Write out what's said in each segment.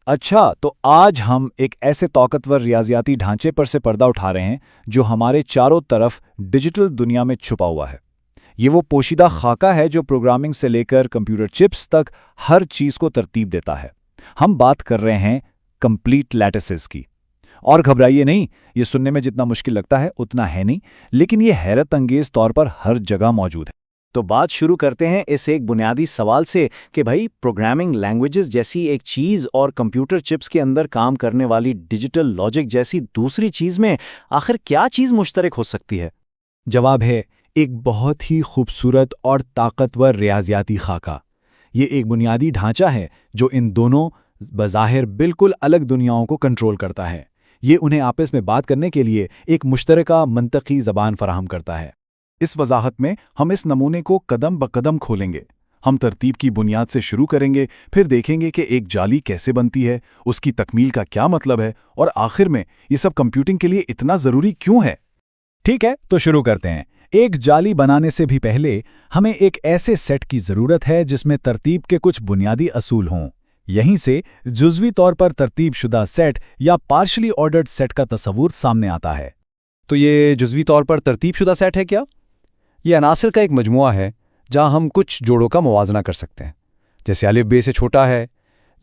अच्छा, तो आज हम एक ऐसे ताकतवर रियाजियाती ढांचे पर से पर्दा उठा रहे हैं जो हमारे चारों तरफ डिजिटल दुनिया में छुपा हुआ है। ये वो पोशीदा खाका है जो प्रोग्रामिंग से लेकर कंप्यूटर चिप्स तक हर चीज को तरतीब देता है। हम बात कर रहे हैं कंप्लीट लैटिसेस की। और घबराइए नहीं, ये सुनने में जितना मुश्किल लगता है उतना है नहीं, लेकिन ये हैरत अंगेज तौर पर हर जगह मौजूद है। तो बात शुरू करते हैं इस एक बुनियादी सवाल से कि भाई प्रोग्रामिंग लैंग्वेजेस जैसी एक चीज़ और कंप्यूटर चिप्स के अंदर काम करने वाली डिजिटल लॉजिक जैसी दूसरी चीज़ में आखिर क्या चीज़ मुश्तरक हो सकती है? जवाब है एक बहुत ही खूबसूरत और ताकतवर रियाजियाती खाका। ये एक बुनियादी ढांचा है जो इन दोनों बज़ाहिर बिल्कुल अलग दुनियाओं को कंट्रोल करता है। ये उन्हें आपस में बात करने के लिए एक मुश्तरका मंतकी ज़बान फराहम करता है। इस वजाहत में हम इस नमूने को कदम ब कदम खोलेंगे। हम तरतीब की बुनियाद से शुरू करेंगे, फिर देखेंगे कि एक जाली कैसे बनती है, उसकी तकमील का क्या मतलब है, और आखिर में ये सब कंप्यूटिंग के लिए इतना ज़रूरी क्यों है। ठीक है, तो शुरू करते हैं। एक जाली बनाने से भी पहले हमें एक ऐसे सेट की ज़रूरत है जिसमें तरतीब के कुछ बुनियादी असूल हों। यहीं से जुज़वी तौर पर तरतीब शुदा सेट या पार्शली ऑर्डर्ड सेट का तस्वूर सामने आता है। तो ये जुज़वी तौर पर तरतीब शुदा सेट है क्या? ये अनासर का एक मजमुआ है जहां हम कुछ जोड़ों का मुवाजना कर सकते हैं। जैसे अलिफ बे से छोटा है,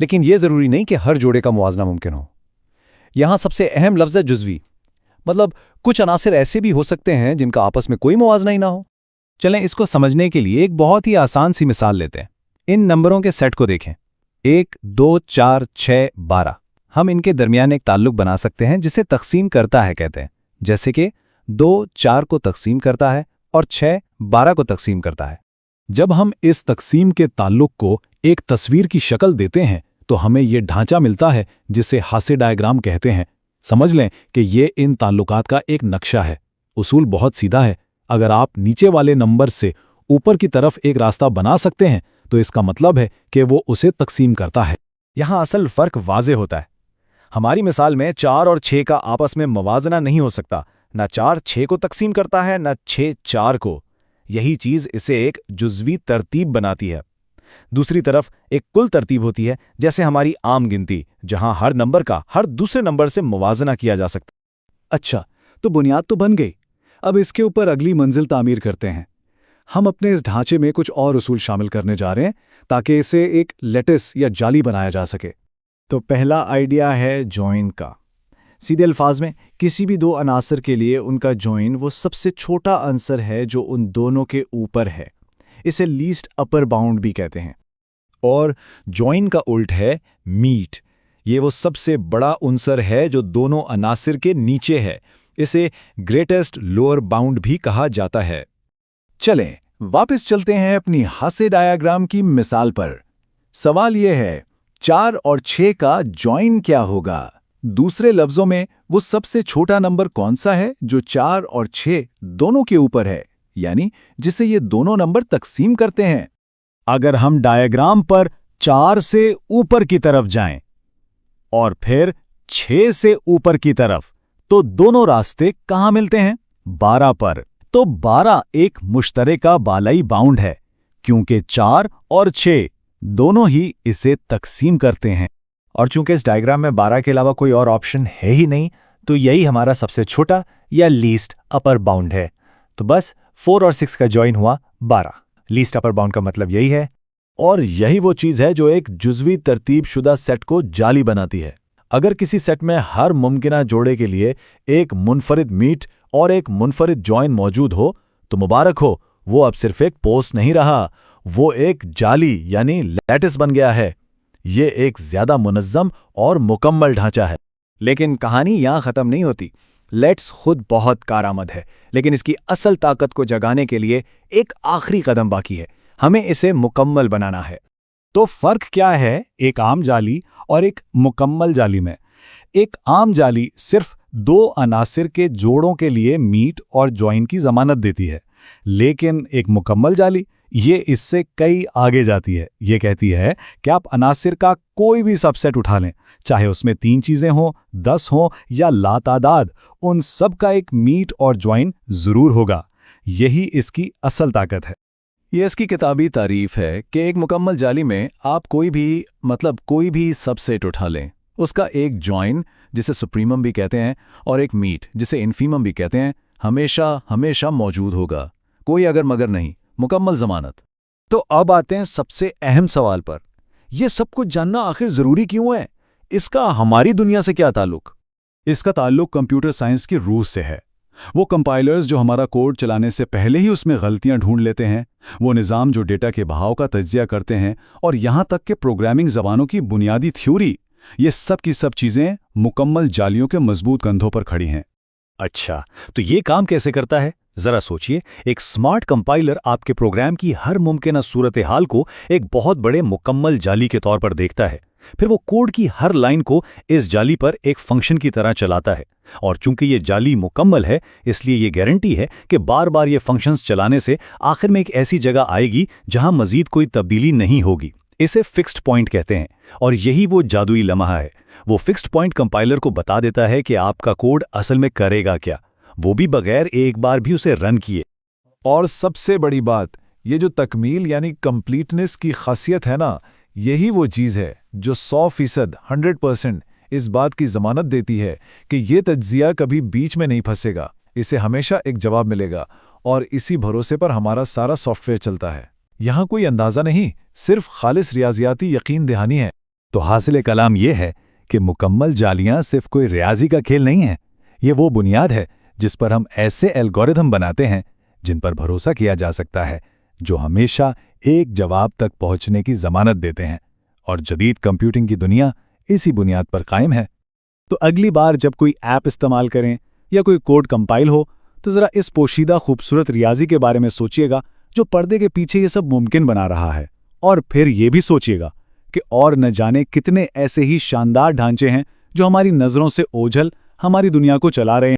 लेकिन यह ज़रूरी नहीं कि हर जोड़े का मुवाजना मुमकिन हो। यहां सबसे अहम लफ्ज़ है जुज़वी, मतलब कुछ अनासर ऐसे भी हो सकते हैं जिनका आपस में कोई मुवाजना ही ना हो। चलें, इसको समझने के लिए एक बहुत ही आसान सी मिसाल लेते हैं। इन नंबरों के सेट को देखें, 1, 2, 4, 6, 12। हम इनके दरमियान एक ताल्लुक बना सकते हैं जिसे तकसीम करता है कहते हैं। जैसे कि 2 4 को तकसीम करता है और 6 12 को तकसीम करता है। जब हम इस तकसीम के ताल्लुक को एक तस्वीर की शक्ल देते हैं तो हमें ये ढांचा मिलता है जिसे हासे डायग्राम कहते हैं। समझ लें कि ये इन ताल्लुकात का एक नक्शा है। उसूल बहुत सीधा है। अगर आप नीचे वाले नंबर से ऊपर की तरफ एक रास्ता बना सकते हैं तो इसका मतलब है कि वो उसे तकसीम करता है। यहाँ असल फ़र्क वाज़े होता है। हमारी मिसाल में 4 और 6 का आपस में मवाजना नहीं हो सकता। न 4 6 को तकसीम करता है, न 6 4 को। यही चीज़ इसे एक जुज़वी तरतीब बनाती है। दूसरी तरफ एक कुल तरतीब होती है, जैसे हमारी आम गिनती, जहां हर नंबर का हर दूसरे नंबर से मुवाजना किया जा सकता। अच्छा, तो बुनियाद तो बन गई। अब इसके ऊपर अगली मंजिल तामीर करते हैं। हम अपने इस ढांचे में कुछ और उसूल शामिल करने जा रहे हैं ताकि इसे एक लेटिस या जाली बनाया जा सके। तो पहला आइडिया है जॉइन का। सीधे अल्फाज में किसी भी दो अनासर के लिए उनका जॉइन वो सबसे छोटा अंसर है जो उन दोनों के ऊपर है। इसे लीस्ट अपर बाउंड भी कहते हैं। और जॉइन का उल्ट है मीट। ये वो सबसे बड़ा अंसर है जो दोनों अनासर के नीचे है। इसे ग्रेटेस्ट लोअर बाउंड भी कहा जाता है। चलें, वापस चलते हैं अपनी हासे डायग्राम की मिसाल पर। सवाल यह है, 4 और 6 का जॉइन क्या होगा? दूसरे लफ्जों में वो सबसे छोटा नंबर कौन सा है जो 4 और 6 दोनों के ऊपर है, यानी जिसे ये दोनों नंबर तकसीम करते हैं। अगर हम डायग्राम पर 4 से ऊपर की तरफ जाएं और फिर 6 से ऊपर की तरफ, तो दोनों रास्ते कहाँ मिलते हैं? 12 पर। तो 12 एक मुश्तरका बालाई बाउंड है, क्योंकि 4 और 6 दोनों ही इसे तकसीम करते हैं। और चूंकि इस डायग्राम में 12 के अलावा कोई और ऑप्शन है ही नहीं, तो यही हमारा सबसे छोटा या लीस्ट अपर बाउंड है। तो बस 4 और 6 का जॉइन हुआ 12। लीस्ट अपर बाउंड का मतलब यही है। और यही वो चीज़ है जो एक जुज़वी तरतीब शुदा सेट को जाली बनाती है। अगर किसी सेट में हर मुमकिना जोड़े के लिए एक मुनफरिद मीट और एक मुनफरिद जॉइन मौजूद हो, तो मुबारक हो, वो अब सिर्फ एक पोस्ट नहीं रहा, वो एक जाली यानी लैटिस बन गया है। ये एक ज्यादा मुनज़्ज़म और मुकम्मल ढांचा है। लेकिन कहानी यहाँ ख़त्म नहीं होती। लेट्स खुद बहुत कारआमद है, लेकिन इसकी असल ताकत को जगाने के लिए एक आखिरी कदम बाकी है। हमें इसे मुकम्मल बनाना है। तो फ़र्क क्या है एक आम जाली और एक मुकम्मल जाली में? एक आम जाली सिर्फ 2 अनासिर के जोड़ों के लिए मीट और जॉइन की ज़मानत देती है, लेकिन एक मुकम्मल जाली ये इससे कई आगे जाती है। ये कहती है कि आप अनासिर का कोई भी सबसेट उठा लें, चाहे उसमें 3 चीज़ें हों, 10 हों या लातादाद, उन सब का एक मीट और जॉइन ज़रूर होगा। यही इसकी असल ताकत है। یہ اس کی کتابی تعریف ہے کہ ایک مکمل جالی میں آپ کوئی بھی سب سیٹ اٹھا لیں، اس کا ایک جوائن جسے سپریمم بھی کہتے ہیں اور ایک میٹ جسے انفیمم بھی کہتے ہیں ہمیشہ موجود ہوگا، کوئی اگر مگر نہیں، مکمل ضمانت۔ تو اب آتے ہیں سب سے اہم سوال پر، یہ سب کچھ جاننا آخر ضروری کیوں ہے؟ اس کا ہماری دنیا سے کیا تعلق؟ اس کا تعلق کمپیوٹر سائنس کی روح سے ہے۔ وہ کمپائلرز جو ہمارا کوڈ چلانے سے پہلے ہی اس میں غلطیاں ڈھونڈ لیتے ہیں، وہ نظام جو ڈیٹا کے بہاؤ کا تجزیہ کرتے ہیں، اور یہاں تک کہ پروگرامنگ زبانوں کی بنیادی تھیوری، یہ سب کی سب چیزیں مکمل جالیوں کے مضبوط کندھوں پر کھڑی ہیں۔ اچھا، تو یہ کام کیسے کرتا ہے؟ ذرا سوچئے، ایک سمارٹ کمپائلر آپ کے پروگرام کی ہر ممکنہ صورتحال کو ایک بہت بڑے مکمل جالی کے طور پر دیکھتا ہے، پھر وہ کوڈ کی ہر لائن کو اس جالی پر ایک فنکشن کی طرح چلاتا ہے، اور چونکہ یہ جالی مکمل ہے اس لیے یہ گارنٹی ہے کہ بار بار یہ فنکشنز چلانے سے آخر میں ایک ایسی جگہ آئے گی جہاں مزید کوئی تبدیلی نہیں ہوگی۔ اسے فکسڈ پوائنٹ کہتے ہیں، اور یہی وہ جادوئی لمحہ ہے۔ وہ فکسڈ پوائنٹ کمپائلر کو بتا دیتا ہے کہ آپ کا کوڈ اصل میں کرے گا کیا، وہ بھی بغیر ایک بار بھی اسے رن کیے۔ اور سب سے بڑی بات، یہ جو تکمیل یعنی کمپلیٹنس کی خاصیت ہے نا، یہی وہ چیز ہے جو 100% اس بات کی ضمانت دیتی ہے کہ یہ تجزیہ کبھی بیچ میں نہیں پھنسے گا، اسے ہمیشہ ایک جواب ملے گا، اور اسی بھروسے پر ہمارا سارا سافٹ ویئر چلتا ہے۔ یہاں کوئی اندازہ نہیں، صرف خالص ریاضیاتی یقین دہانی ہے۔ تو حاصل کلام یہ ہے کہ مکمل جالیاں صرف کوئی ریاضی کا کھیل نہیں ہیں، یہ وہ بنیاد ہے جس پر ہم ایسے الگوریتھم بناتے ہیں جن پر بھروسہ کیا جا سکتا ہے، جو ہمیشہ ایک جواب تک پہنچنے کی ضمانت دیتے ہیں، اور جدید کمپیوٹنگ کی دنیا اسی بنیاد پر قائم ہے۔ تو اگلی بار جب کوئی ایپ استعمال کریں یا کوئی کوڈ کمپائل ہو تو ذرا اس پوشیدہ خوبصورت ریاضی کے بارے میں سوچئے گا جو پردے کے پیچھے یہ سب ممکن بنا رہا ہے، اور پھر یہ بھی سوچئے گا کہ اور نہ جانے کتنے ایسے ہی شاندار ڈھانچے ہیں جو ہماری نظروں سے اوجھل ہماری دنیا کو چلا رہے ہیں۔